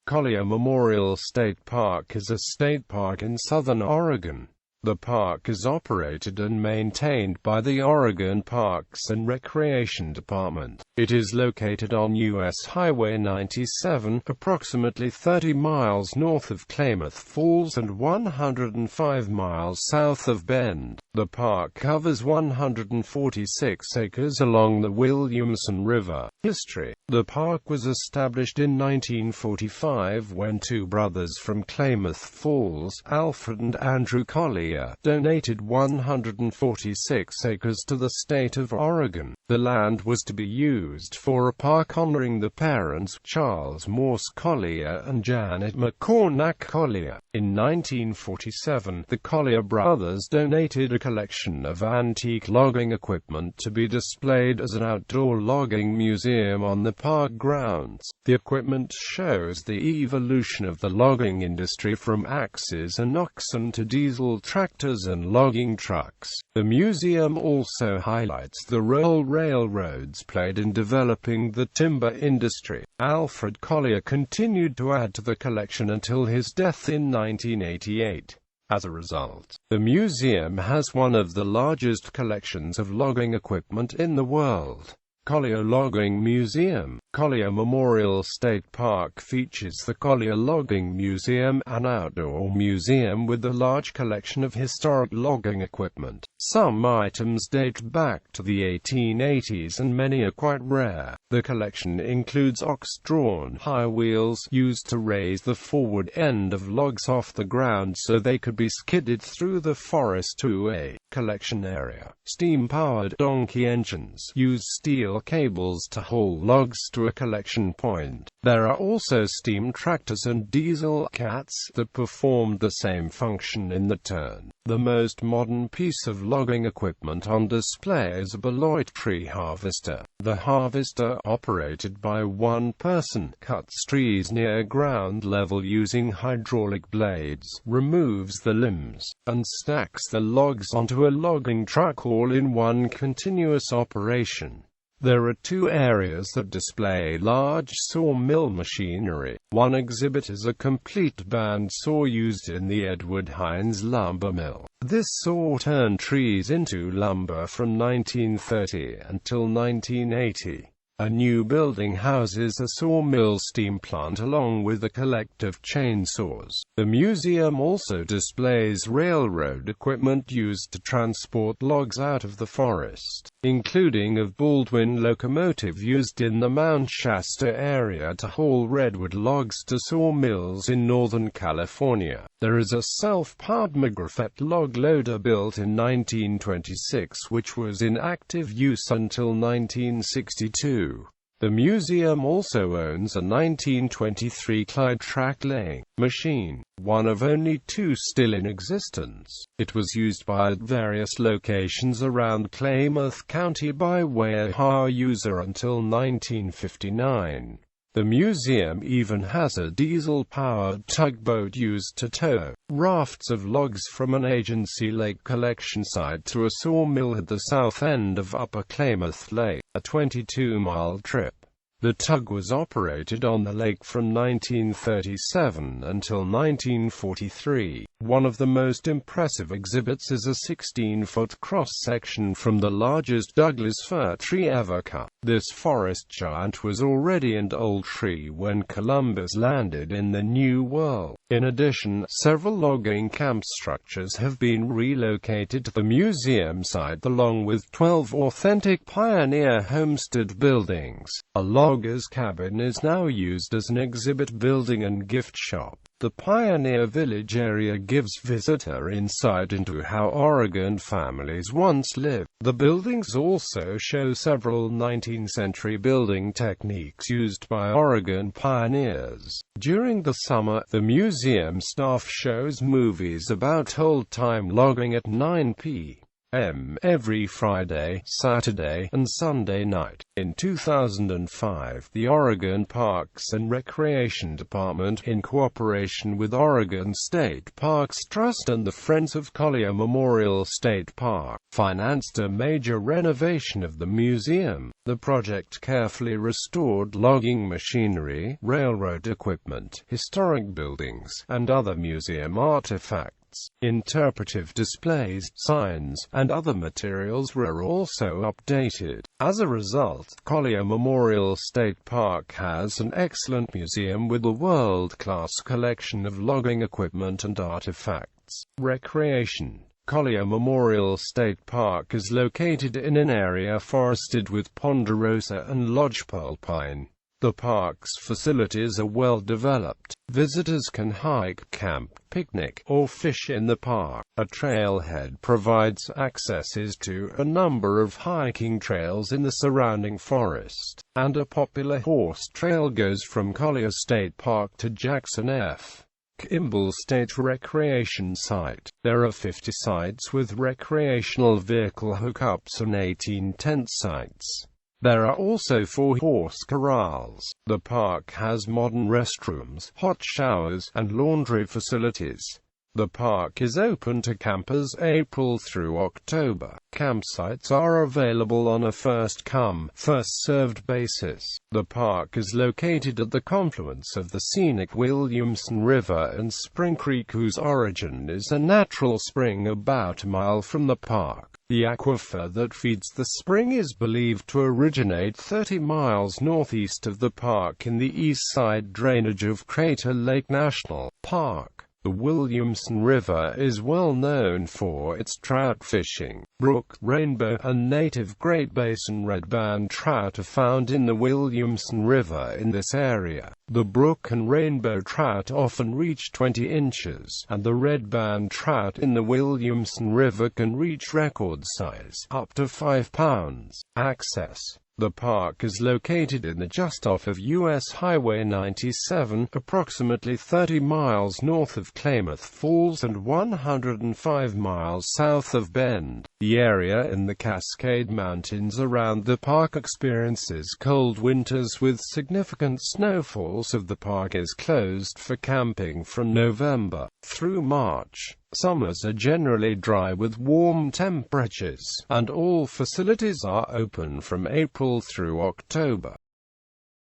Collier Memorial State Park is a state park in southern Oregon. The park is operated and maintained by the Oregon Parks and Recreation Department. It is located on U.S.Highway 97, approximately 30 miles north of Klamath Falls and 105 miles south of Bend. The park covers 146 acres along the Williamson River. History: the park was established in 1945 when two brothers from Klamath Falls, Alfred and Andrew Collier, donated 146 acres to the state of Oregon. The land was to be used for a park honoring the parents, Charles Morse Collier and Janet McCornack Collier. In 1947, the Collier brothers donated a collection of antique logging equipment to be displayed as an outdoor logging museum on the park grounds. The equipment shows the evolution of the logging industry from axes and oxen to diesel tractors and logging trucks. The museum also highlights the role railroads played in developing the timber industry. Alfred Collier continued to add to the collection until his death in 1988. As a result, the museum has one of the largest collections of logging equipment in the world. Collier Logging Museum. Collier Memorial State Park features the Collier Logging Museum, an outdoor museum with a large collection of historic logging equipment. Some items date back to the 1880s and many are quite rare. The collection includes ox-drawn high wheels used to raise the forward end of logs off the ground so they could be skidded through the forest to a collection area. Steam-powered donkey engines use steel cables to haul logs to a collection point. There are also steam tractors and diesel cats that performed the same function in the turn. The most modern piece of logging equipment on display is a Beloit tree harvester. The harvester, operated by one person, cuts trees near ground level using hydraulic blades, removes the limbs, and stacks the logs onto a logging truck all in one continuous operation. There are two areas that display large sawmill machinery. One exhibit is a complete bandsaw used in the Edward Hines lumber mill. This saw turned trees into lumber from 1930 until 1980. A new building houses a sawmill steam plant along with a collective chainsaws. The museum also displays railroad equipment used to transport logs out of the forest, including a Baldwin locomotive used in the Mount Shasta area to haul redwood logs to sawmills in Northern California. There is a self-powered Megrafet log loader built in 1926 which was in active use until 1962. The museum also owns a 1923 Clyde track laying machine, one of only two still in existence. It was used by at various locations around Klamath County by Wichita user until 1959. The museum even has a diesel-powered tugboat used to tow rafts of logs from an agency lake collection site to a sawmill at the south end of Upper Klamath Lake, a 22-mile trip. The tug was operated on the lake from 1937 until 1943. One of the most impressive exhibits is a 16-foot cross-section from the largest Douglas fir tree ever cut. This forest giant was already an old tree when Columbus landed in the New World. In addition, several logging camp structures have been relocated to the museum site along with 12 authentic pioneer homestead buildings. A logger's cabin is now used as an exhibit building and gift shop. The Pioneer Village area gives visitor insight into how Oregon families once lived. The buildings also show several 19th century building techniques used by Oregon pioneers. During the summer, the museum staff shows movies about old-time logging at 9 p. p.m. every Friday, Saturday, and Sunday night. In 2005, the Oregon Parks and Recreation Department, in cooperation with Oregon State Parks Trust and the Friends of Collier Memorial State Park, financed a major renovation of the museum. The project carefully restored logging machinery, railroad equipment, historic buildings, and other museum artifacts. Interpretive displays, signs, and other materials were also updated. As a result, Collier Memorial State Park has an excellent museum with a world-class collection of logging equipment and artifacts. Recreation. Collier Memorial State Park is located in an area forested with ponderosa and lodgepole pine. The park's facilities are well developed. Visitors can hike, camp, picnic, or fish in the park. A trailhead provides accesses to a number of hiking trails in the surrounding forest, and a popular horse trail goes from Collier State Park to Jackson F. Kimball State Recreation Site. There are 50 sites with recreational vehicle hookups and 18 tent sites. There are also 4 horse corrals. The park has modern restrooms, hot showers, and laundry facilities. The park is open to campers April through October. Campsites are available on a first-come, first-served basis. The park is located at the confluence of the scenic Williamson River and Spring Creek, whose origin is a natural spring about a mile from the park. The aquifer that feeds the spring is believed to originate 30 miles northeast of the park in the east side drainage of Crater Lake National Park. The Williamson River is well known for its trout fishing. Brook, rainbow, and native Great Basin red band trout are found in the Williamson River in this area. The brook and rainbow trout often reach 20 inches, and the red band trout in the Williamson River can reach record size, up to 5 pounds. Access. The park is located in the just off of U.S. Highway 97, approximately 30 miles north of Klamath Falls and 105 miles south of Bend. The area in the Cascade Mountains around the park experiences cold winters with significant snowfalls. The park is closed for camping from November through March. Summers are generally dry with warm temperatures, and all facilities are open from April through October.